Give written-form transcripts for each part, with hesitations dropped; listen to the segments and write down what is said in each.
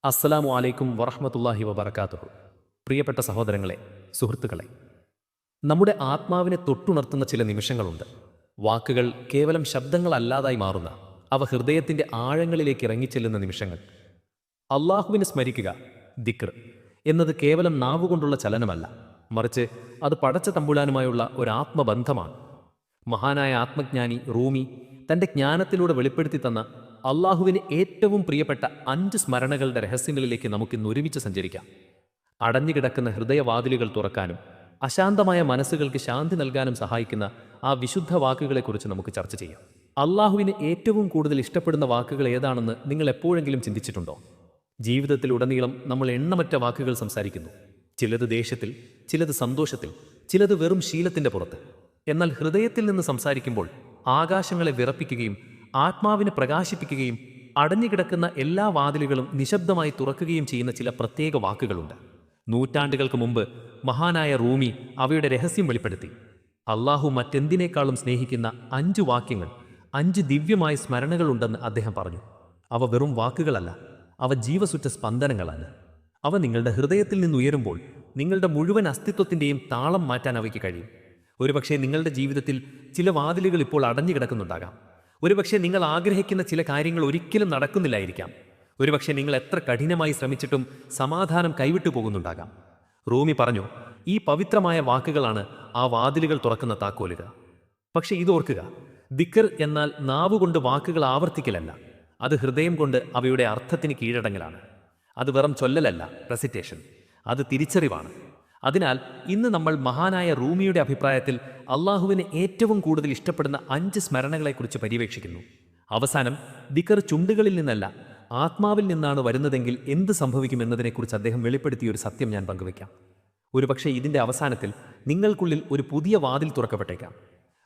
അസ്സലാമു അലൈക്കും വറഹ്മത്തുള്ളാഹി വബറകാതുഹു. പ്രിയപ്പെട്ട സഹോദരങ്ങളെ, സുഹൃത്തുക്കളെ, നമ്മുടെ ആത്മാവിനെ തൊട്ടുണർത്തുന്ന ചില നിമിഷങ്ങളുണ്ട്. വാക്കുകൾ കേവലം ശബ്ദങ്ങളല്ലാതായി മാറുന്ന, അവ ഹൃദയത്തിൻ്റെ ആഴങ്ങളിലേക്ക് ഇറങ്ങിച്ചെല്ലുന്ന നിമിഷങ്ങൾ. അള്ളാഹുവിനെ സ്മരിക്കുക, ദിക്ർ എന്നത് കേവലം നാവുകൊണ്ടുള്ള ചലനമല്ല, മറിച്ച് അത് പടച്ച തമ്പുരാനുമായുള്ള ഒരു ആത്മബന്ധമാണ്. മഹാനായ ആത്മജ്ഞാനി റൂമി തൻ്റെ ജ്ഞാനത്തിലൂടെ വെളിപ്പെടുത്തി തന്ന അള്ളാഹുവിന് ഏറ്റവും പ്രിയപ്പെട്ട 5 സ്മരണകളുടെ രഹസ്യങ്ങളിലേക്ക് നമുക്കിന്ന് ഒരുമിച്ച് സഞ്ചരിക്കാം. അടഞ്ഞുകിടക്കുന്ന ഹൃദയവാതിലുകൾ തുറക്കാനും അശാന്തമായ മനസ്സുകൾക്ക് ശാന്തി നൽകാനും സഹായിക്കുന്ന ആ വിശുദ്ധ വാക്കുകളെക്കുറിച്ച് നമുക്ക് ചർച്ച ചെയ്യാം. അള്ളാഹുവിന് ഏറ്റവും കൂടുതൽ ഇഷ്ടപ്പെടുന്ന വാക്കുകൾ ഏതാണെന്ന് നിങ്ങൾ എപ്പോഴെങ്കിലും ചിന്തിച്ചിട്ടുണ്ടോ? ജീവിതത്തിലുടനീളം നമ്മൾ എണ്ണമറ്റ വാക്കുകൾ സംസാരിക്കുന്നു. ചിലത് ദേഷ്യത്തിൽ, ചിലത് സന്തോഷത്തിൽ, ചിലത് വെറും ശീലത്തിൻ്റെ പുറത്ത്. എന്നാൽ ഹൃദയത്തിൽ നിന്ന് സംസാരിക്കുമ്പോൾ ആകാശങ്ങളെ വിറപ്പിക്കുകയും ആത്മാവിനെ പ്രകാശിപ്പിക്കുകയും അടഞ്ഞുകിടക്കുന്ന എല്ലാ വാതിലുകളും നിശബ്ദമായി തുറക്കുകയും ചെയ്യുന്ന ചില പ്രത്യേക വാക്കുകളുണ്ട്. നൂറ്റാണ്ടുകൾക്ക് മുമ്പ് മഹാനായ റൂമി അവയുടെ രഹസ്യം വെളിപ്പെടുത്തി. അള്ളാഹു മറ്റെന്തിനേക്കാളും സ്നേഹിക്കുന്ന 5 വാക്യങ്ങൾ, 5 ദിവ്യമായ സ്മരണകളുണ്ടെന്ന് അദ്ദേഹം പറഞ്ഞു. അവ വെറും വാക്കുകളല്ല, അവ ജീവസുറ്റ സ്പന്ദനങ്ങളാണ്. അവ നിങ്ങളുടെ ഹൃദയത്തിൽ നിന്നുയരുമ്പോൾ നിങ്ങളുടെ മുഴുവൻ അസ്തിത്വത്തിൻ്റെയും താളം മാറ്റാൻ അവയ്ക്ക് കഴിയും. ഒരുപക്ഷെ നിങ്ങളുടെ ജീവിതത്തിൽ ചില വാതിലുകൾ ഇപ്പോൾ അടഞ്ഞു കിടക്കുന്നുണ്ടാകാം. ഒരുപക്ഷെ നിങ്ങൾ ആഗ്രഹിക്കുന്ന ചില കാര്യങ്ങൾ ഒരിക്കലും നടക്കുന്നില്ലായിരിക്കാം. ഒരുപക്ഷെ നിങ്ങൾ എത്ര കഠിനമായി ശ്രമിച്ചിട്ടും സമാധാനം കൈവിട്ടു പോകുന്നുണ്ടാകാം. റൂമി പറഞ്ഞു, ഈ പവിത്രമായ വാക്കുകളാണ് ആ വാതിലുകൾ തുറക്കുന്ന താക്കോലുകൾ. പക്ഷെ ഇതോർക്കുക, ദിക്ർ എന്നാൽ നാവുകൊണ്ട് വാക്കുകൾ ആവർത്തിക്കലല്ല, അത് ഹൃദയം കൊണ്ട് അവയുടെ അർത്ഥത്തിന് കീഴടങ്ങലാണ്. അത് വെറും ചൊല്ലലല്ല, റെസിറ്റേഷൻ, അത് തിരിച്ചറിവാണ്. അതിനാൽ ഇന്ന് നമ്മൾ മഹാനായ റൂമിയുടെ അഭിപ്രായത്തിൽ അള്ളാഹുവിന് ഏറ്റവും കൂടുതൽ ഇഷ്ടപ്പെടുന്ന 5 സ്മരണകളെക്കുറിച്ച് പര്യവേക്ഷിക്കുന്നു. അവസാനം ദിക്ർ ചുണ്ടുകളിൽ നിന്നല്ല, ആത്മാവിൽ നിന്നാണ് വരുന്നതെങ്കിൽ എന്ത് സംഭവിക്കുമെന്നതിനെക്കുറിച്ച് അദ്ദേഹം വെളിപ്പെടുത്തിയ ഒരു സത്യം ഞാൻ പങ്കുവയ്ക്കാം. ഒരുപക്ഷെ ഇതിൻ്റെ അവസാനത്തിൽ നിങ്ങൾക്കുള്ളിൽ ഒരു പുതിയ വാതിൽ തുറക്കപ്പെട്ടേക്കാം.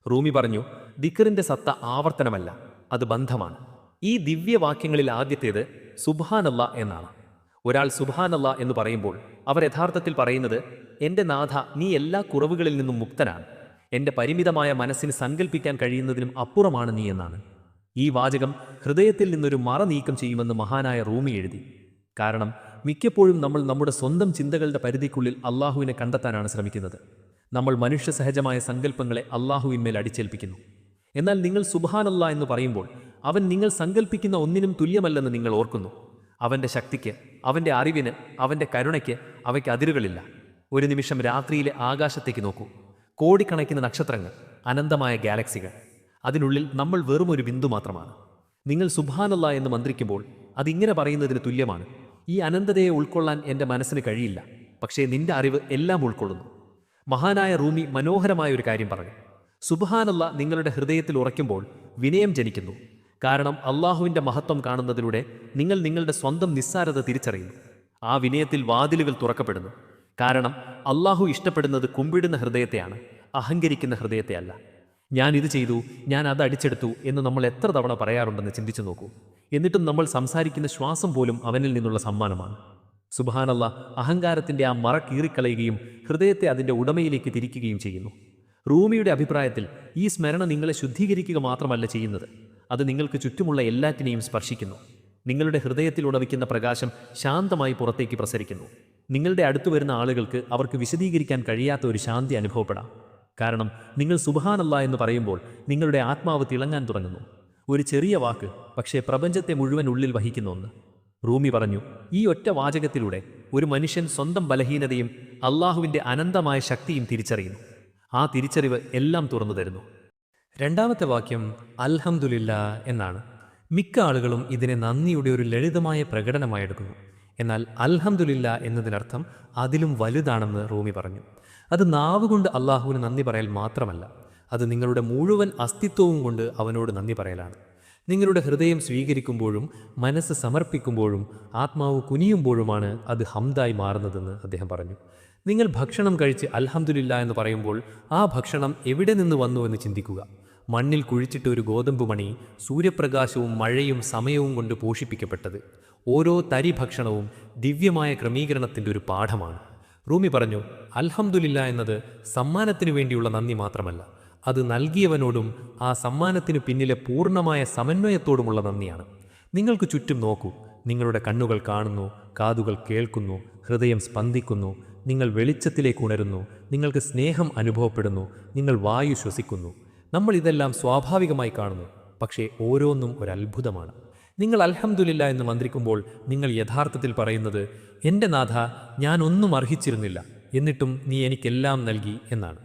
റൂമി പറഞ്ഞു, ദിക്റിൻ്റെ സത്ത ആവർത്തനമല്ല, അത് ബന്ധമാണ്. ഈ ദിവ്യവാക്യങ്ങളിൽ ആദ്യത്തേത് സുബ്ഹാനല്ലാ എന്നാണ്. ഒരാൾ സുബ്ഹാനല്ലാ എന്ന് പറയുമ്പോൾ അവർ യഥാർത്ഥത്തിൽ പറയുന്നത്, എൻ്റെ നാഥ, നീ എല്ലാ കുറവുകളിൽ നിന്നും മുക്തനാണ്, എൻ്റെ പരിമിതമായ മനസ്സിന് സങ്കല്പിക്കാൻ കഴിയുന്നതിനും അപ്പുറമാണ് നീ എന്നാണ്. ഈ വാചകം ഹൃദയത്തിൽ നിന്നൊരു മറ നീക്കം ചെയ്യുമെന്ന് മഹാനായ റൂമി എഴുതി. കാരണം മിക്കപ്പോഴും നമ്മൾ നമ്മുടെ സ്വന്തം ചിന്തകളുടെ പരിധിക്കുള്ളിൽ അള്ളാഹുവിനെ കണ്ടെത്താനാണ് ശ്രമിക്കുന്നത്. നമ്മൾ മനുഷ്യ സഹജമായ സങ്കല്പങ്ങളെ അള്ളാഹുവിന്മേൽ അടിച്ചേൽപ്പിക്കുന്നു. എന്നാൽ നിങ്ങൾ സുബ്ഹാനല്ലാ എന്ന് പറയുമ്പോൾ അവൻ നിങ്ങൾ സങ്കല്പിക്കുന്ന ഒന്നിനും തുല്യമല്ലെന്ന് നിങ്ങൾ ഓർക്കുന്നു. അവൻ്റെ ശക്തിക്ക്, അവൻ്റെ അറിവിന്, അവൻ്റെ കരുണയ്ക്ക് അവയ്ക്ക് അതിരുകളില്ല. ഒരു നിമിഷം രാത്രിയിലെ ആകാശത്തേക്ക് നോക്കൂ. കോടിക്കണക്കിന് നക്ഷത്രങ്ങൾ, അനന്തമായ ഗാലക്സികൾ. അതിനുള്ളിൽ നമ്മൾ വെറും ഒരു ബിന്ദു മാത്രമാണ്. നിങ്ങൾ സുബ്ഹാനല്ലാ എന്ന് മന്ത്രിക്കുമ്പോൾ അതിങ്ങനെ പറയുന്നതിന് തുല്യമാണ്, ഈ അനന്തതയെ ഉൾക്കൊള്ളാൻ എൻ്റെ മനസ്സിന് കഴിയില്ല, പക്ഷേ നിന്റെ അറിവ് എല്ലാം ഉൾക്കൊള്ളുന്നു. മഹാനായ റൂമി മനോഹരമായ ഒരു കാര്യം പറഞ്ഞു. സുബ്ഹാനല്ലാ നിങ്ങളുടെ ഹൃദയത്തിൽ ഉറയ്ക്കുമ്പോൾ വിനയം ജനിക്കുന്നു. കാരണം അള്ളാഹുവിൻ്റെ മഹത്വം കാണുന്നതിലൂടെ നിങ്ങൾ നിങ്ങളുടെ സ്വന്തം നിസ്സാരത തിരിച്ചറിയുന്നു. ആ വിനയത്തിൽ വാതിലുകൾ തുറക്കപ്പെടുന്നു. കാരണം അള്ളാഹു ഇഷ്ടപ്പെടുന്നത് കുമ്പിടുന്ന ഹൃദയത്തെയാണ്, അഹങ്കരിക്കുന്ന ഹൃദയത്തെയല്ല. ഞാൻ ഇത് ചെയ്തു, ഞാൻ അത് അടിച്ചെടുത്തു എന്ന് നമ്മൾ എത്ര തവണ പറയാറുണ്ടെന്ന് ചിന്തിച്ചു നോക്കൂ. എന്നിട്ടും നമ്മൾ സംസാരിക്കുന്ന ശ്വാസം പോലും അവനിൽ നിന്നുള്ള സമ്മാനമാണ്. സുബ്ഹാനല്ലാ അഹങ്കാരത്തിൻ്റെ ആ മറ കീറിക്കളയുകയും ഹൃദയത്തെ അതിൻ്റെ ഉടമയിലേക്ക് തിരിക്കുകയും ചെയ്യുന്നു. റൂമിയുടെ അഭിപ്രായത്തിൽ ഈ സ്മരണ നിങ്ങളെ ശുദ്ധീകരിക്കുക മാത്രമല്ല ചെയ്യുന്നത്, അത് നിങ്ങൾക്ക് ചുറ്റുമുള്ള എല്ലാറ്റിനെയും സ്പർശിക്കുന്നു. നിങ്ങളുടെ ഹൃദയത്തിൽ ഉടവിക്കുന്ന പ്രകാശം ശാന്തമായി പുറത്തേക്ക് പ്രസരിക്കുന്നു. നിങ്ങളുടെ അടുത്തു വരുന്ന ആളുകൾക്ക് അവർക്ക് വിശദീകരിക്കാൻ കഴിയാത്ത ഒരു ശാന്തി അനുഭവപ്പെടാം. കാരണം നിങ്ങൾ സുബ്ഹാനല്ലാ എന്ന് പറയുമ്പോൾ നിങ്ങളുടെ ആത്മാവ് തിളങ്ങാൻ തുടങ്ങുന്നു. ഒരു ചെറിയ വാക്ക്, പക്ഷേ പ്രപഞ്ചത്തെ മുഴുവൻ ഉള്ളിൽ വഹിക്കുന്ന ഒന്ന്. റൂമി പറഞ്ഞു, ഈ ഒറ്റ വാചകത്തിലൂടെ ഒരു മനുഷ്യൻ സ്വന്തം ബലഹീനതയും അള്ളാഹുവിൻ്റെ അനന്തമായ ശക്തിയും തിരിച്ചറിയുന്നു. ആ തിരിച്ചറിവ് എല്ലാം തുറന്നു തരുന്നു. രണ്ടാമത്തെ വാക്യം അൽഹംദുലില്ലാ എന്നാണ്. മിക്ക ആളുകളും ഇതിനെ നന്ദിയുടെ ഒരു ലളിതമായ പ്രകടനമായി എടുക്കുന്നു. എന്നാൽ അൽഹംദുലില്ലാ എന്നതിനർത്ഥം അതിലും വലുതാണെന്ന് റൂമി പറഞ്ഞു. അത് നാവുകൊണ്ട് അള്ളാഹുവിന് നന്ദി പറയൽ മാത്രമല്ല, അത് നിങ്ങളുടെ മുഴുവൻ അസ്തിത്വവും കൊണ്ട് അവനോട് നന്ദി പറയലാണ്. നിങ്ങളുടെ ഹൃദയം സ്വീകരിക്കുമ്പോഴും മനസ്സ് സമർപ്പിക്കുമ്പോഴും ആത്മാവ് കുനിയുമ്പോഴുമാണ് അത് ഹംദായി മാറുന്നതെന്ന് അദ്ദേഹം പറഞ്ഞു. നിങ്ങൾ ഭക്ഷണം കഴിച്ച് അൽഹംദുലില്ലാ എന്ന് പറയുമ്പോൾ ആ ഭക്ഷണം എവിടെ നിന്ന് വന്നു എന്ന് ചിന്തിക്കുക. മണ്ണിൽ കുഴിച്ചിട്ട് ഒരു ഗോതമ്പ് മണി സൂര്യപ്രകാശവും മഴയും സമയവും കൊണ്ട് പോഷിപ്പിക്കപ്പെട്ടത്. ഓരോ തരി ഭക്ഷണവും ദിവ്യമായ ക്രമീകരണത്തിൻ്റെ ഒരു പാഠമാണ്. റൂമി പറഞ്ഞു, അൽഹംദുലില്ലാ എന്നത് സമ്മാനത്തിനു വേണ്ടിയുള്ള നന്ദി മാത്രമല്ല, അത് നൽകിയവനോടും ആ സമ്മാനത്തിനു പിന്നിലെ പൂർണ്ണമായ സമന്വയത്തോടുമുള്ള നന്ദിയാണ്. നിങ്ങൾക്ക് ചുറ്റും നോക്കൂ. നിങ്ങളുടെ കണ്ണുകൾ കാണുന്നു, കാതുകൾ കേൾക്കുന്നു, ഹൃദയം സ്പന്ദിക്കുന്നു, നിങ്ങൾ വെളിച്ചത്തിലേക്ക് ഉണരുന്നു, നിങ്ങൾക്ക് സ്നേഹം അനുഭവപ്പെടുന്നു, നിങ്ങൾ വായു ശ്വസിക്കുന്നു. നമ്മൾ ഇതെല്ലാം സ്വാഭാവികമായി കാണുന്നു. പക്ഷേ ഓരോന്നും ഒരത്ഭുതമാണ്. നിങ്ങൾ അൽഹംദുലില്ലാ എന്ന് മന്ത്രിക്കുമ്പോൾ നിങ്ങൾ യഥാർത്ഥത്തിൽ പറയുന്നത്, എൻ്റെ നാഥ, ഞാനൊന്നും അർഹിച്ചിരുന്നില്ല, എന്നിട്ടും നീ എനിക്കെല്ലാം നൽകി എന്നാണ്.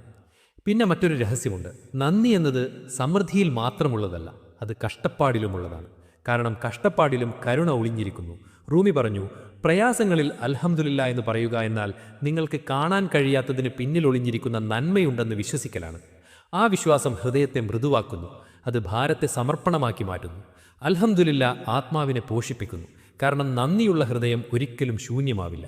പിന്നെ മറ്റൊരു രഹസ്യമുണ്ട്. നന്ദി എന്നത് സമൃദ്ധിയിൽ മാത്രമുള്ളതല്ല, അത് കഷ്ടപ്പാടിലുമുള്ളതാണ്. കാരണം കഷ്ടപ്പാടിലും കരുണ ഒളിഞ്ഞിരിക്കുന്നു. റൂമി പറഞ്ഞു, പ്രയാസങ്ങളിൽ അൽഹംദുലില്ലാ എന്ന് പറയുക എന്നാൽ നിങ്ങൾക്ക് കാണാൻ കഴിയാത്തതിന് പിന്നിൽ ഒളിഞ്ഞിരിക്കുന്ന നന്മയുണ്ടെന്ന് വിശ്വസിക്കലാണ്. ആ വിശ്വാസം ഹൃദയത്തെ മൃദുവാക്കുന്നു, അത് ഭാരത്തെ സമർപ്പണമാക്കി മാറ്റുന്നു. അൽഹംദുലില്ലാ ആത്മാവിനെ പോഷിപ്പിക്കുന്നു. കാരണം നന്ദിയുള്ള ഹൃദയം ഒരിക്കലും ശൂന്യമാവില്ല.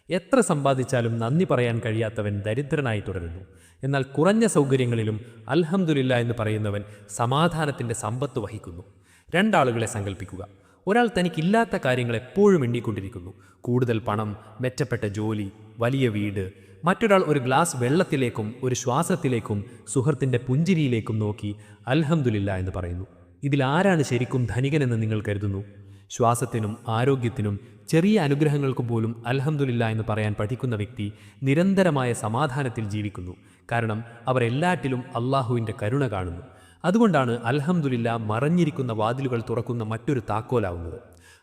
എത്ര സമ്പാദിച്ചാലും നന്ദി പറയാൻ കഴിയാത്തവൻ ദരിദ്രനായി തുടരുന്നു. എന്നാൽ കുറഞ്ഞ സൗകര്യങ്ങളിലും അൽഹംദുലില്ലാ എന്ന് പറയുന്നവൻ സമാധാനത്തിൻ്റെ സമ്പത്ത് വഹിക്കുന്നു. രണ്ടാളുകളെ സങ്കല്പിക്കുക. ഒരാൾ തനിക്കില്ലാത്ത കാര്യങ്ങൾ എപ്പോഴും എണ്ണിക്കൊണ്ടിരിക്കുന്നു. കൂടുതൽ പണം, മെച്ചപ്പെട്ട ജോലി, വലിയ വീട്. മറ്റൊരാൾ ഒരു ഗ്ലാസ് വെള്ളത്തിലേക്കും ഒരു ശ്വാസത്തിലേക്കും സുഹൃത്തിൻ്റെ പുഞ്ചിരിയിലേക്കും നോക്കി അൽഹംദുലില്ലാ എന്ന് പറയുന്നു. ഇതിലാരാണ് ശരിക്കും ധനികനെന്ന് നിങ്ങൾ കരുതുന്നു? ശ്വാസത്തിനും ആരോഗ്യത്തിനും ചെറിയ അനുഗ്രഹങ്ങൾക്ക് പോലും അൽഹംദുലില്ലാ എന്ന് പറയാൻ പഠിക്കുന്ന വ്യക്തി നിരന്തരമായ സമാധാനത്തിൽ ജീവിക്കുന്നു. കാരണം അവർ എല്ലാറ്റിലും അള്ളാഹുവിൻ്റെ കരുണ കാണുന്നു. അതുകൊണ്ടാണ് അൽഹംദുലില്ലാ മറഞ്ഞിരിക്കുന്ന വാതിലുകൾ തുറക്കുന്ന മറ്റൊരു താക്കോലാവുന്നത്.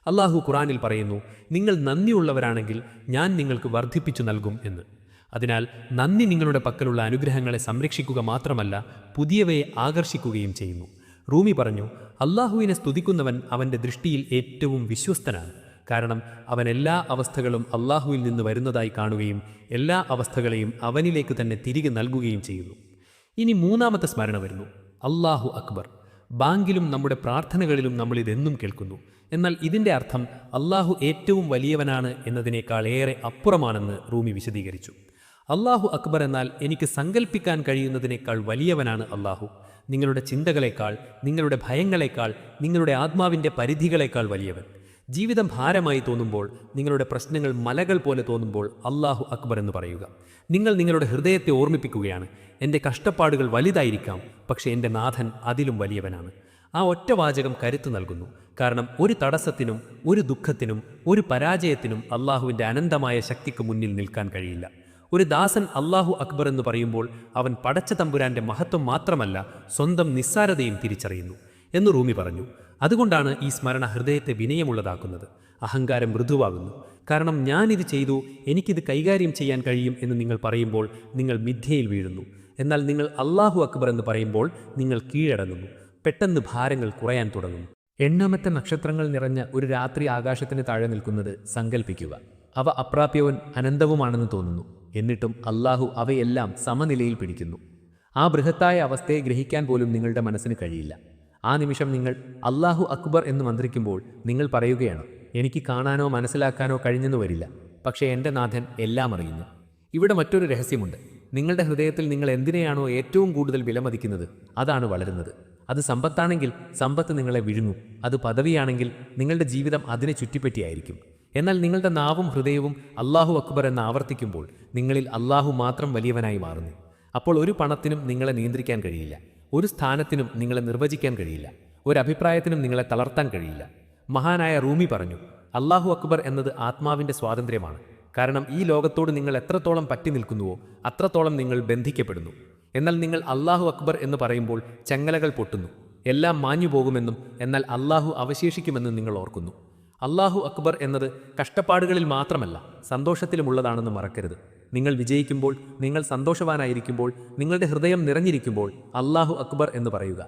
അള്ളാഹു ഖുറാനിൽ പറയുന്നു, നിങ്ങൾ നന്ദിയുള്ളവരാണെങ്കിൽ ഞാൻ നിങ്ങൾക്ക് വർദ്ധിപ്പിച്ചു നൽകും എന്ന്. അതിനാൽ നന്ദി നിങ്ങളുടെ പക്കലുള്ള അനുഗ്രഹങ്ങളെ സംരക്ഷിക്കുക മാത്രമല്ല, പുതിയവയെ ആകർഷിക്കുകയും ചെയ്യുന്നു. റൂമി പറഞ്ഞു, അള്ളാഹുവിനെ സ്തുതിക്കുന്നവൻ അവൻ്റെ ദൃഷ്ടിയിൽ ഏറ്റവും വിശ്വസ്തനാണ്. കാരണം അവൻ എല്ലാ അവസ്ഥകളും അള്ളാഹുവിൽ നിന്ന് വരുന്നതായി കാണുകയും എല്ലാ അവസ്ഥകളെയും അവനിലേക്ക് തന്നെ തിരികെ നൽകുകയും ചെയ്യുന്നു. ഇനി മൂന്നാമത്തെ സ്മരണ വരുന്നു, അല്ലാഹു അക്ബർ. ബാങ്കിലും നമ്മുടെ പ്രാർത്ഥനകളിലും നമ്മൾ ഇതെന്നും കേൾക്കുന്നു. എന്നാൽ ഇതിൻ്റെ അർത്ഥം അള്ളാഹു ഏറ്റവും വലിയവനാണ് എന്നതിനേക്കാൾ ഏറെ അപ്പുറമാണെന്ന് റൂമി വിശദീകരിച്ചു. അല്ലാഹു അക്ബർ എന്നാൽ എനിക്ക് സങ്കല്പിക്കാൻ കഴിയുന്നതിനേക്കാൾ വലിയവനാണ് അള്ളാഹു. നിങ്ങളുടെ ചിന്തകളേക്കാൾ, നിങ്ങളുടെ ഭയങ്ങളേക്കാൾ, നിങ്ങളുടെ ആത്മാവിൻ്റെ പരിധികളേക്കാൾ വലിയവൻ. ജീവിതം ഭാരമായി തോന്നുമ്പോൾ, നിങ്ങളുടെ പ്രശ്നങ്ങൾ മലകൾ പോലെ തോന്നുമ്പോൾ അല്ലാഹു അക്ബർ എന്ന് പറയുക. നിങ്ങൾ നിങ്ങളുടെ ഹൃദയത്തെ ഓർമ്മിപ്പിക്കുകയാണ്, എൻ്റെ കഷ്ടപ്പാടുകൾ വലുതായിരിക്കാം, പക്ഷേ എൻ്റെ നാഥൻ അതിലും വലിയവനാണ്. ആ ഒറ്റ വാചകം കരുത്ത് നൽകുന്നു. കാരണം ഒരു തടസ്സത്തിനും ഒരു ദുഃഖത്തിനും ഒരു പരാജയത്തിനും അള്ളാഹുവിൻ്റെ അനന്തമായ ശക്തിക്ക് മുന്നിൽ നിൽക്കാൻ കഴിയില്ല. ഒരു ദാസൻ അല്ലാഹു അക്ബർ എന്ന് പറയുമ്പോൾ അവൻ പടച്ച തമ്പുരാൻ്റെ മഹത്വം മാത്രമല്ല, സ്വന്തം നിസ്സാരതയും തിരിച്ചറിയുന്നു എന്ന് റൂമി പറഞ്ഞു. അതുകൊണ്ടാണ് ഈ സ്മരണ ഹൃദയത്തെ വിനയമുള്ളതാക്കുന്നത്. അഹങ്കാരം മൃദുവാകുന്നു. കാരണം ഞാനിത് ചെയ്തു, എനിക്കിത് കൈകാര്യം ചെയ്യാൻ കഴിയും എന്ന് നിങ്ങൾ പറയുമ്പോൾ നിങ്ങൾ മിഥ്യയിൽ വീഴുന്നു. എന്നാൽ നിങ്ങൾ അല്ലാഹു അക്ബർ എന്ന് പറയുമ്പോൾ നിങ്ങൾ കീഴടങ്ങുന്നു. പെട്ടെന്ന് ഭാരങ്ങൾ കുറയാൻ തുടങ്ങുന്നു. എണ്ണമറ്റ നക്ഷത്രങ്ങൾ നിറഞ്ഞ ഒരു രാത്രി ആകാശത്തിന് താഴെ നിൽക്കുന്നത് സങ്കല്പിക്കുക. അവ അപ്രാപ്യവും അനന്തവുമാണെന്ന് തോന്നുന്നു. എന്നിട്ടും അല്ലാഹു അവയെല്ലാം സമനിലയിൽ പിടിക്കുന്നു. ആ ബൃഹത്തായ അവസ്ഥയെ ഗ്രഹിക്കാൻ പോലും നിങ്ങളുടെ മനസ്സിന് കഴിയില്ല. ആ നിമിഷം നിങ്ങൾ അല്ലാഹു അക്ബർ എന്ന് മന്ത്രിക്കുമ്പോൾ നിങ്ങൾ പറയുകയാണ്, എനിക്ക് കാണാനോ മനസ്സിലാക്കാനോ കഴിഞ്ഞെന്ന് വരില്ല, പക്ഷേ എൻ്റെ നാഥൻ എല്ലാം അറിയുന്നു. ഇവിടെ മറ്റൊരു രഹസ്യമുണ്ട്. നിങ്ങളുടെ ഹൃദയത്തിൽ നിങ്ങൾ എന്തിനെയാണോ ഏറ്റവും കൂടുതൽ വിലമതിക്കുന്നത് അതാണ് വളരുന്നത്. അത് സമ്പത്താണെങ്കിൽ സമ്പത്ത് നിങ്ങളെ വിഴുങ്ങും. അത് പദവിയാണെങ്കിൽ നിങ്ങളുടെ ജീവിതം അതിനെ ചുറ്റിപ്പറ്റിയായിരിക്കും. എന്നാൽ നിങ്ങളുടെ നാവും ഹൃദയവും അല്ലാഹു അക്ബർ എന്ന് ആവർത്തിക്കുമ്പോൾ നിങ്ങളിൽ അല്ലാഹു മാത്രം വലിയവനായി മാറുന്നു. അപ്പോൾ ഒരു പണത്തിനും നിങ്ങളെ നിയന്ത്രിക്കാൻ കഴിയില്ല, ഒരു സ്ഥാനത്തിനും നിങ്ങളെ നിർവചിക്കാൻ കഴിയില്ല, ഒരു അഭിപ്രായത്തിനും നിങ്ങളെ തളർത്താൻ കഴിയില്ല. മഹാനായ റൂമി പറഞ്ഞു, അല്ലാഹു അക്ബർ എന്നത് ആത്മാവിൻ്റെ സ്വാതന്ത്ര്യമാണ്. കാരണം ഈ ലോകത്തോട് നിങ്ങൾ എത്രത്തോളം പറ്റി നിൽക്കുന്നുവോ അത്രത്തോളം നിങ്ങൾ ബന്ധിക്കപ്പെടുന്നു. എന്നാൽ നിങ്ങൾ അല്ലാഹു അക്ബർ എന്ന് പറയുമ്പോൾ ചങ്ങലകൾ പൊട്ടുന്നു, എല്ലാം മാഞ്ഞു പോകുമെന്നും എന്നാൽ അല്ലാഹു അവശേഷിക്കുമെന്നും നിങ്ങൾ ഓർക്കുന്നു. അല്ലാഹു അക്ബർ എന്നത് കഷ്ടപ്പാടുകളിൽ മാത്രമല്ല, സന്തോഷത്തിലുമുള്ളതാണെന്ന് മറക്കരുത്. നിങ്ങൾ വിജയിക്കുമ്പോൾ, നിങ്ങൾ സന്തോഷവാനായിരിക്കുമ്പോൾ, നിങ്ങളുടെ ഹൃദയം നിറഞ്ഞിരിക്കുമ്പോൾ അല്ലാഹു അക്ബർ എന്ന് പറയുക.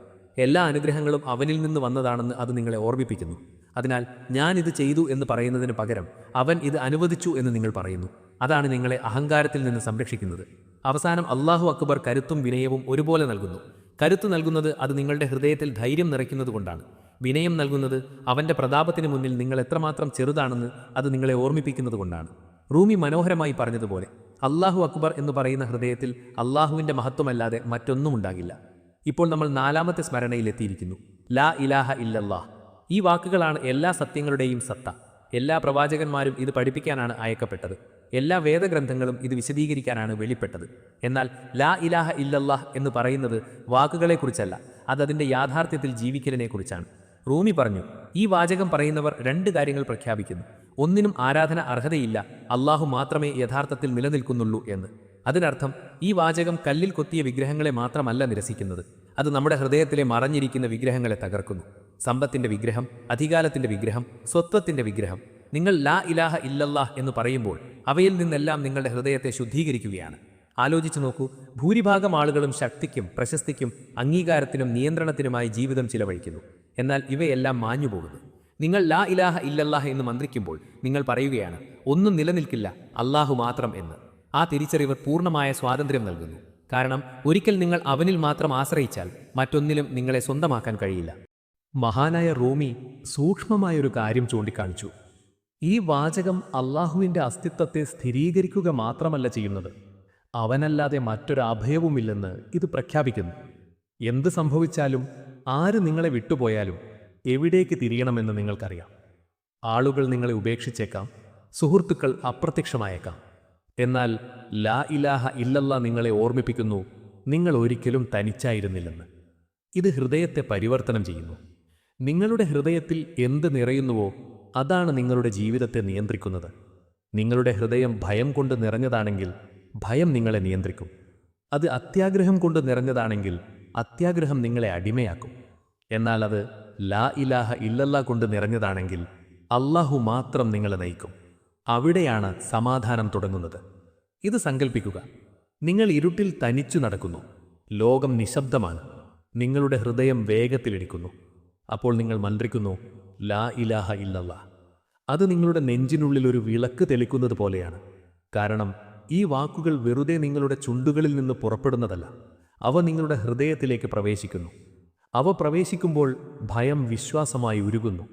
എല്ലാ അനുഗ്രഹങ്ങളും അവനിൽ നിന്ന് വന്നതാണെന്ന് അത് നിങ്ങളെ ഓർമ്മിപ്പിക്കുന്നു. അതിനാൽ ഞാനിത് ചെയ്തു എന്ന് പറയുന്നതിന് പകരം അവൻ ഇത് അനുവദിച്ചു എന്ന് നിങ്ങൾ പറയുന്നു. അതാണ് നിങ്ങളെ അഹങ്കാരത്തിൽ നിന്ന് സംരക്ഷിക്കുന്നത്. അവസാനം അല്ലാഹു അക്ബർ കരുത്തും വിനയവും ഒരുപോലെ നൽകുന്നു. കരുത്ത് നൽകുന്നത് അത് നിങ്ങളുടെ ഹൃദയത്തിൽ ധൈര്യം നിറയ്ക്കുന്നത് കൊണ്ടാണ്. വിനയം നൽകുന്നത് അവൻ്റെ പ്രതാപത്തിന് മുന്നിൽ നിങ്ങൾ എത്രമാത്രം ചെറുതാണെന്ന് അത് നിങ്ങളെ ഓർമ്മിപ്പിക്കുന്നത് കൊണ്ടാണ്. റൂമി മനോഹരമായി പറഞ്ഞതുപോലെ അല്ലാഹു അക്ബർ എന്ന് പറയുന്ന ഹൃദയത്തിൽ അല്ലാഹുവിൻ്റെ മഹത്വമല്ലാതെ മറ്റൊന്നും ഉണ്ടാകില്ല. ഇപ്പോൾ നമ്മൾ നാലാമത്തെ സ്മരണയിലെത്തിയിരിക്കുന്നു, ലാ ഇലാഹ ഇല്ലല്ലാഹ്. ഈ വാക്കുകളാണ് എല്ലാ സത്യങ്ങളുടെയും സത്ത. എല്ലാ പ്രവാചകന്മാരും ഇത് പഠിപ്പിക്കാനാണ് അയക്കപ്പെട്ടത്. എല്ലാ വേദഗ്രന്ഥങ്ങളും ഇത് വിശദീകരിക്കാനാണ് വെളിപ്പെട്ടത്. എന്നാൽ ലാ ഇലാഹ ഇല്ലല്ലാഹ് എന്ന് പറയുന്നത് വാക്കുകളെക്കുറിച്ചല്ല, അതതിൻ്റെ യാഥാർത്ഥ്യത്തിൽ ജീവിക്കലിനെക്കുറിച്ചാണ്. റൂമി പറഞ്ഞു, ഈ വാചകം പറയുന്നവർ രണ്ട് കാര്യങ്ങൾ പ്രഖ്യാപിക്കുന്നു. ഒന്നിനും ആരാധന അർഹതയില്ല, അള്ളാഹു മാത്രമേ യഥാർത്ഥത്തിൽ നിലനിൽക്കുന്നുള്ളൂ എന്ന്. അതിനർത്ഥം ഈ വാചകം കല്ലിൽ കൊത്തിയ വിഗ്രഹങ്ങളെ മാത്രമല്ല നിരസിക്കുന്നത്, അത് നമ്മുടെ ഹൃദയത്തിലെ മറഞ്ഞിരിക്കുന്ന വിഗ്രഹങ്ങളെ തകർക്കുന്നു. സമ്പത്തിന്റെ വിഗ്രഹം, അധികാരത്തിന്റെ വിഗ്രഹം, സ്വത്വത്തിന്റെ വിഗ്രഹം. നിങ്ങൾ ലാ ഇലാഹ ഇല്ലല്ലാഹ് എന്ന് പറയുമ്പോൾ അവയിൽ നിന്നെല്ലാം നിങ്ങളുടെ ഹൃദയത്തെ ശുദ്ധീകരിക്കുകയാണ്. ആലോചിച്ചു നോക്കൂ, ഭൂരിഭാഗം ആളുകളും ശക്തിക്കും പ്രശസ്തിക്കും അംഗീകാരത്തിനും നിയന്ത്രണത്തിനുമായി ജീവിതം ചിലവഴിക്കുന്നു. എന്നാൽ ഇവയെല്ലാം മാഞ്ഞുപോകുന്നു. നിങ്ങൾ ലാ ഇലാഹ ഇല്ലല്ലാഹ് എന്ന് മന്ത്രിക്കുമ്പോൾ നിങ്ങൾ പറയുകയാണ്, ഒന്നും നിലനിൽക്കില്ല, അള്ളാഹു മാത്രം എന്ന്. ആ തിരിച്ചറിവ് പൂർണ്ണമായ സ്വാതന്ത്ര്യം നൽകുന്നു. കാരണം ഒരിക്കൽ നിങ്ങൾ അവനിൽ മാത്രം ആശ്രയിച്ചാൽ മറ്റൊന്നിലും നിങ്ങളെ സ്വന്തമാക്കാൻ കഴിയില്ല. മഹാനായ റൂമി സൂക്ഷ്മമായൊരു കാര്യം ചൂണ്ടിക്കാണിച്ചു. ഈ വാചകം അള്ളാഹുവിൻ്റെ അസ്തിത്വത്തെ സ്ഥിരീകരിക്കുക മാത്രമല്ല ചെയ്യുന്നത്, അവനല്ലാതെ മറ്റൊരു അഭയവുമില്ലെന്ന് ഇത് പ്രഖ്യാപിക്കുന്നു. എന്ത് സംഭവിച്ചാലും, ആര് നിങ്ങളെ വിട്ടുപോയാലും, എവിടേക്ക് തിരിയണമെന്ന് നിങ്ങൾക്കറിയാം. ആളുകൾ നിങ്ങളെ ഉപേക്ഷിച്ചേക്കാം, സുഹൃത്തുക്കൾ അപ്രത്യക്ഷമായേക്കാം. എന്നാൽ ലാ ഇലാഹ ഇല്ലല്ലാ നിങ്ങളെ ഓർമ്മിപ്പിക്കുന്നു, നിങ്ങൾ ഒരിക്കലും തനിച്ചായിരുന്നില്ലെന്ന്. ഇത് ഹൃദയത്തെ പരിവർത്തനം ചെയ്യുന്നു. നിങ്ങളുടെ ഹൃദയത്തിൽ എന്ത് നിറയുന്നുവോ അതാണ് നിങ്ങളുടെ ജീവിതത്തെ നിയന്ത്രിക്കുന്നത്. നിങ്ങളുടെ ഹൃദയം ഭയം കൊണ്ട് നിറഞ്ഞതാണെങ്കിൽ ഭയം നിങ്ങളെ നിയന്ത്രിക്കും. അത് അത്യാഗ്രഹം കൊണ്ട് നിറഞ്ഞതാണെങ്കിൽ അത്യാഗ്രഹം നിങ്ങളെ അടിമയാക്കും. എന്നാൽ അത് ലാ ഇലാഹ ഇല്ലല്ലാ കൊണ്ട് നിറഞ്ഞതാണെങ്കിൽ അള്ളാഹു മാത്രം നിങ്ങളെ നയിക്കും. അവിടെയാണ് സമാധാനം തുടങ്ങുന്നത്. ഇത് സങ്കൽപ്പിക്കുക, നിങ്ങൾ ഇരുട്ടിൽ തനിച്ചു നടക്കുന്നു, ലോകം നിശബ്ദമാണ്, നിങ്ങളുടെ ഹൃദയം വേഗത്തിലിടിക്കുന്നു. അപ്പോൾ നിങ്ങൾ മന്ത്രിക്കുന്നു, ലാ ഇലാഹ ഇല്ലല്ലാ. അത് നിങ്ങളുടെ നെഞ്ചിനുള്ളിൽ ഒരു വിളക്ക് തെളിക്കുന്നത് പോലെയാണ്. കാരണം ഈ വാക്കുകൾ വെറുതെ നിങ്ങളുടെ ചുണ്ടുകളിൽ നിന്ന് പുറപ്പെടുന്നതല്ല, അവ നിങ്ങളുടെ ഹൃദയത്തിലേക്ക് പ്രവേശിക്കുന്നു. അവ പ്രവേശിക്കുമ്പോൾ ഭയം വിശ്വാസമായി ഉരുകുന്നു.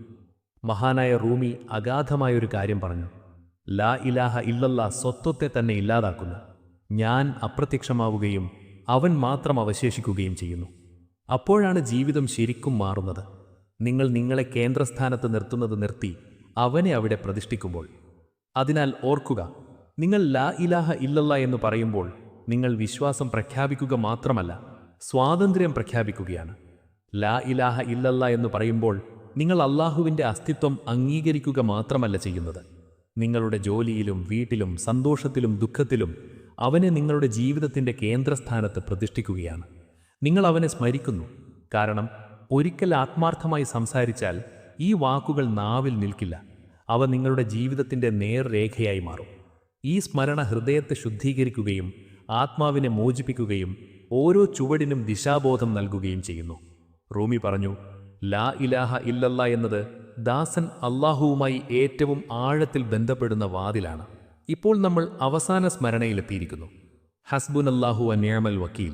മഹാനായ റൂമി അഗാധമായൊരു കാര്യം പറഞ്ഞു. ലാ ഇലാഹ ഇല്ലല്ലാ സ്വത്വത്തെ തന്നെ ഇല്ലാതാക്കുന്നു. ഞാൻ അപ്രത്യക്ഷമാവുകയും അവൻ മാത്രം അവശേഷിക്കുകയും ചെയ്യുന്നു. അപ്പോഴാണ് ജീവിതം ശരിക്കും മാറുന്നത്. നിങ്ങൾ നിങ്ങളെ കേന്ദ്രസ്ഥാനത്ത് നിർത്തുന്നത് നിർത്തി അവനെ അവിടെ പ്രതിഷ്ഠിക്കുമ്പോൾ. അതിനാൽ ഓർക്കുക, നിങ്ങൾ ലാ ഇലാഹ ഇല്ലല്ലാ എന്ന് പറയുമ്പോൾ നിങ്ങൾ വിശ്വാസം പ്രഖ്യാപിക്കുക മാത്രമല്ല, സ്വാതന്ത്ര്യം പ്രഖ്യാപിക്കുകയാണ്. ലാ ഇലാഹ ഇല്ലല്ലാ എന്ന് പറയുമ്പോൾ നിങ്ങൾ അള്ളാഹുവിൻ്റെ അസ്തിത്വം അംഗീകരിക്കുക മാത്രമല്ല ചെയ്യുന്നത്, നിങ്ങളുടെ ജോലിയിലും വീട്ടിലും സന്തോഷത്തിലും ദുഃഖത്തിലും അവനെ നിങ്ങളുടെ ജീവിതത്തിൻ്റെ കേന്ദ്രസ്ഥാനത്ത് പ്രതിഷ്ഠിക്കുകയാണ്. നിങ്ങൾ അവനെ സ്മരിക്കുന്നു. കാരണം ഒരിക്കൽ ആത്മാർത്ഥമായി സംസാരിച്ചാൽ ഈ വാക്കുകൾ നാവിൽ നിൽക്കില്ല, അവ നിങ്ങളുടെ ജീവിതത്തിൻ്റെ നേർരേഖയായി മാറും. ഈ സ്മരണ ഹൃദയത്തെ ശുദ്ധീകരിക്കുകയും ആത്മാവിനെ മോചിപ്പിക്കുകയും ഓരോ ചുവടിനും ദിശാബോധം നൽകുകയും ചെയ്യുന്നു. റൂമി പറഞ്ഞു, ലാ ഇലാഹ ഇല്ലല്ലാ എന്നത് ദാസൻ അള്ളാഹുവുമായി ഏറ്റവും ആഴത്തിൽ ബന്ധപ്പെടുന്ന വാതിലാണ്. ഇപ്പോൾ നമ്മൾ അവസാന സ്മരണയിലെത്തിയിരിക്കുന്നു. ഹസ്ബുനല്ലാഹു വ നിഅമൽ വക്കീൽ.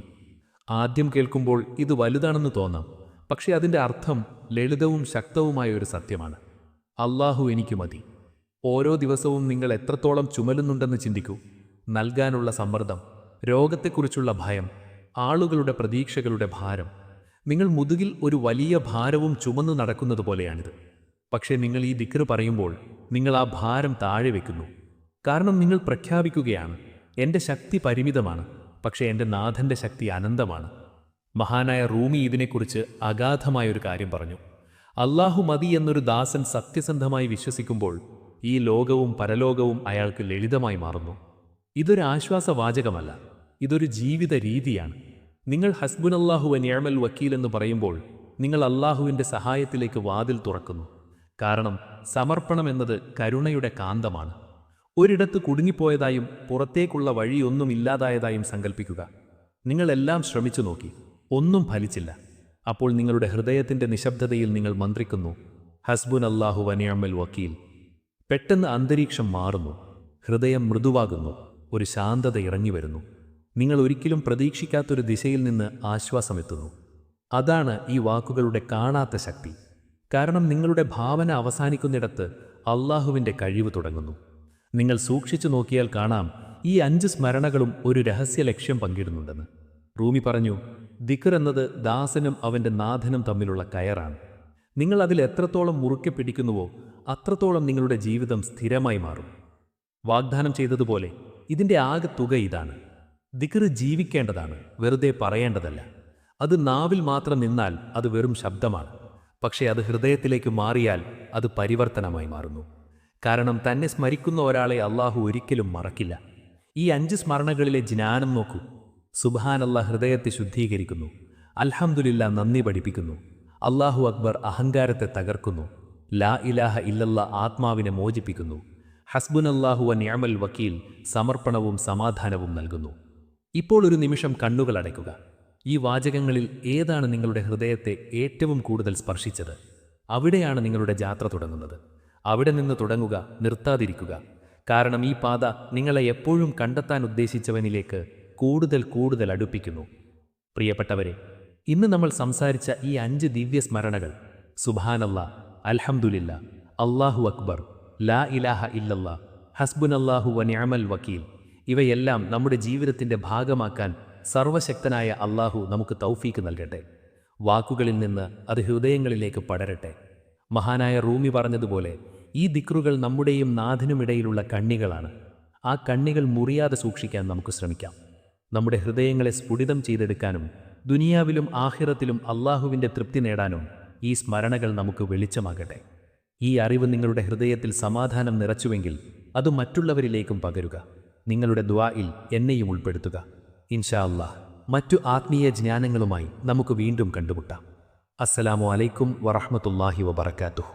ആദ്യം കേൾക്കുമ്പോൾ ഇത് വലുതാണെന്ന് തോന്നാം, പക്ഷേ അതിൻ്റെ അർത്ഥം ലളിതവും ശക്തവുമായ ഒരു സത്യമാണ്. അള്ളാഹു എനിക്ക് മതി. ഓരോ ദിവസവും നിങ്ങൾ എത്രത്തോളം ചുമലുന്നുണ്ടെന്ന് ചിന്തിക്കൂ. നൽകാനുള്ള സമ്മർദ്ദം, രോഗത്തെക്കുറിച്ചുള്ള ഭയം, ആളുകളുടെ പ്രതീക്ഷകളുടെ ഭാരം. നിങ്ങൾ മുതുകിൽ ഒരു വലിയ ഭാരവും ചുമന്നു നടക്കുന്നത് പോലെയാണിത്. പക്ഷേ നിങ്ങൾ ഈ ദിക്ർ പറയുമ്പോൾ നിങ്ങൾ ആ ഭാരം താഴെ വയ്ക്കുന്നു. കാരണം നിങ്ങൾ പ്രഖ്യാപിക്കുകയാണ്, എൻ്റെ ശക്തി പരിമിതമാണ്, പക്ഷേ എൻ്റെ നാഥൻ്റെ ശക്തി അനന്തമാണ്. മഹാനായ റൂമി ഇതിനെക്കുറിച്ച് അഗാധമായൊരു കാര്യം പറഞ്ഞു. അള്ളാഹു മതി എന്നൊരു ദാസൻ സത്യസന്ധമായി വിശ്വസിക്കുമ്പോൾ ഈ ലോകവും പരലോകവും അയാൾക്ക് ലളിതമായി മാറുന്നു. ഇതൊരു ആശ്വാസവാചകമല്ല, ഇതൊരു ജീവിത രീതിയാണ്. നിങ്ങൾ ഹസ്ബുനല്ലാഹു വ നിഅമൽ വക്കീൽ എന്ന് പറയുമ്പോൾ നിങ്ങൾ അള്ളാഹുവിൻ്റെ സഹായത്തിലേക്ക് വാതിൽ തുറക്കുന്നു. കാരണം സമർപ്പണം എന്നത് കരുണയുടെ കാന്തമാണ്. ഒരിടത്ത് കുടുങ്ങിപ്പോയതായും പുറത്തേക്കുള്ള വഴിയൊന്നും ഇല്ലാതായതായും സങ്കല്പിക്കുക. നിങ്ങളെല്ലാം ശ്രമിച്ചു നോക്കി, ഒന്നും ഫലിച്ചില്ല. അപ്പോൾ നിങ്ങളുടെ ഹൃദയത്തിൻ്റെ നിശബ്ദതയിൽ നിങ്ങൾ മന്ത്രിക്കുന്നു, ഹസ്ബുനല്ലാഹു വ നിഅമൽ വക്കീൽ. പെട്ടെന്ന് അന്തരീക്ഷം മാറുന്നു, ഹൃദയം മൃദുവാകുന്നു, ഒരു ശാന്തത ഇറങ്ങി വരുന്നു. നിങ്ങൾ ഒരിക്കലും പ്രതീക്ഷിക്കാത്തൊരു ദിശയിൽ നിന്ന് ആശ്വാസമെത്തുന്നു. അതാണ് ഈ വാക്കുകളുടെ കാണാത്ത ശക്തി. കാരണം നിങ്ങളുടെ ഭാവന അവസാനിക്കുന്നിടത്ത് അള്ളാഹുവിൻ്റെ കഴിവ് തുടങ്ങുന്നു. നിങ്ങൾ സൂക്ഷിച്ചു നോക്കിയാൽ കാണാം, ഈ 5 സ്മരണകളും ഒരു രഹസ്യ ലക്ഷ്യം പങ്കിടുന്നുണ്ടെന്ന്. റൂമി പറഞ്ഞു, ദിക്ർ എന്നത് ദാസനും അവൻ്റെ നാഥനും തമ്മിലുള്ള കയറാണ്. നിങ്ങൾ അതിൽ എത്രത്തോളം മുറുക്കെ പിടിക്കുന്നുവോ അത്രത്തോളം നിങ്ങളുടെ ജീവിതം സ്ഥിരമായി മാറും. വാഗ്ദാനം ചെയ്തതുപോലെ ഇതിൻ്റെ ആകെ തുക ഇതാണ്. ദിക്ർ ജീവിക്കേണ്ടതാണ്, വെറുതെ പറയേണ്ടതല്ല. അത് നാവിൽ മാത്രം നിന്നാൽ അത് വെറും ശബ്ദമാണ്. പക്ഷേ അത് ഹൃദയത്തിലേക്ക് മാറിയാൽ അത് പരിവർത്തനമായി മാറുന്നു. കാരണം തന്നെ സ്മരിക്കുന്ന ഒരാളെ അള്ളാഹു ഒരിക്കലും മറക്കില്ല. ഈ 5 സ്മരണകളിലെ ജ്ഞാനം നോക്കൂ. സുബ്ഹാനല്ലാഹ് ഹൃദയത്തെ ശുദ്ധീകരിക്കുന്നു. അൽഹംദുലില്ലാ നന്ദി പഠിപ്പിക്കുന്നു. അല്ലാഹു അക്ബർ അഹങ്കാരത്തെ തകർക്കുന്നു. ലാ ഇലാഹ ഇല്ലല്ലാ ആത്മാവിനെ മോചിപ്പിക്കുന്നു. ഹസ്ബുനല്ലാഹു വ നിഅമൽ വക്കീൽ സമർപ്പണവും സമാധാനവും നൽകുന്നു. ഇപ്പോൾ ഒരു നിമിഷം കണ്ണുകൾ അടയ്ക്കുക. ഈ വാചകങ്ങളിൽ ഏതാണ് നിങ്ങളുടെ ഹൃദയത്തെ ഏറ്റവും കൂടുതൽ സ്പർശിച്ചത്? അവിടെയാണ് നിങ്ങളുടെ യാത്ര തുടങ്ങുന്നത്. അവിടെ നിന്ന് തുടങ്ങുക, നിർത്താതിരിക്കുക. കാരണം ഈ പാത നിങ്ങളെ എപ്പോഴും കണ്ടെത്താൻ ഉദ്ദേശിച്ചവനിലേക്ക് കൂടുതൽ കൂടുതൽ അടുപ്പിക്കുന്നു. പ്രിയപ്പെട്ടവരെ, ഇന്ന് നമ്മൾ സംസാരിച്ച ഈ 5 ദിവ്യ സ്മരണകൾ സുബ്ഹാനല്ലാ, അൽഹംദുലില്ലാ, അല്ലാഹു അക്ബർ, ലാ ഇലാഹ ഇല്ലല്ലാ, ഹസ്ബുനല്ലാഹു വ നിഅമൽ വക്കീൽ, ഇവയെല്ലാം നമ്മുടെ ജീവിതത്തിൻ്റെ ഭാഗമാക്കാൻ സർവശക്തനായ അല്ലാഹു നമുക്ക് തൗഫീക്ക് നൽകട്ടെ. വാക്കുകളിൽ നിന്ന് അത് ഹൃദയങ്ങളിലേക്ക് പടരട്ടെ. മഹാനായ റൂമി പറഞ്ഞതുപോലെ ഈ ദിക്റുകൾ നമ്മുടെയും നാഥനുമിടയിലുള്ള കണ്ണികളാണ്. ആ കണ്ണികൾ മുറിയാതെ സൂക്ഷിക്കാൻ നമുക്ക് ശ്രമിക്കാം. നമ്മുടെ ഹൃദയങ്ങളെ സ്ഫുടിതം ചെയ്തെടുക്കാനും ദുനിയാവിലും ആഖിറത്തിലും അല്ലാഹുവിൻ്റെ തൃപ്തി നേടാനും ഈ സ്മരണകൾ നമുക്ക് വെളിച്ചമാകട്ടെ. ഈ അറിവ് നിങ്ങളുടെ ഹൃദയത്തിൽ സമാധാനം നിറച്ചുവെങ്കിൽ അത് മറ്റുള്ളവരിലേക്കും പകരുക. നിങ്ങളുടെ ദുആയിൽ എന്നെയും ഉൾപ്പെടുത്തുക. ഇൻഷാ അല്ലാഹ് മറ്റു ആത്മീയ ജ്ഞാനങ്ങളുമായി നമുക്ക് വീണ്ടും കണ്ടുമുട്ടാം. അസ്സലാമു അലൈക്കും വറഹ്മത്തുള്ളാഹി വബറകാതുഹു.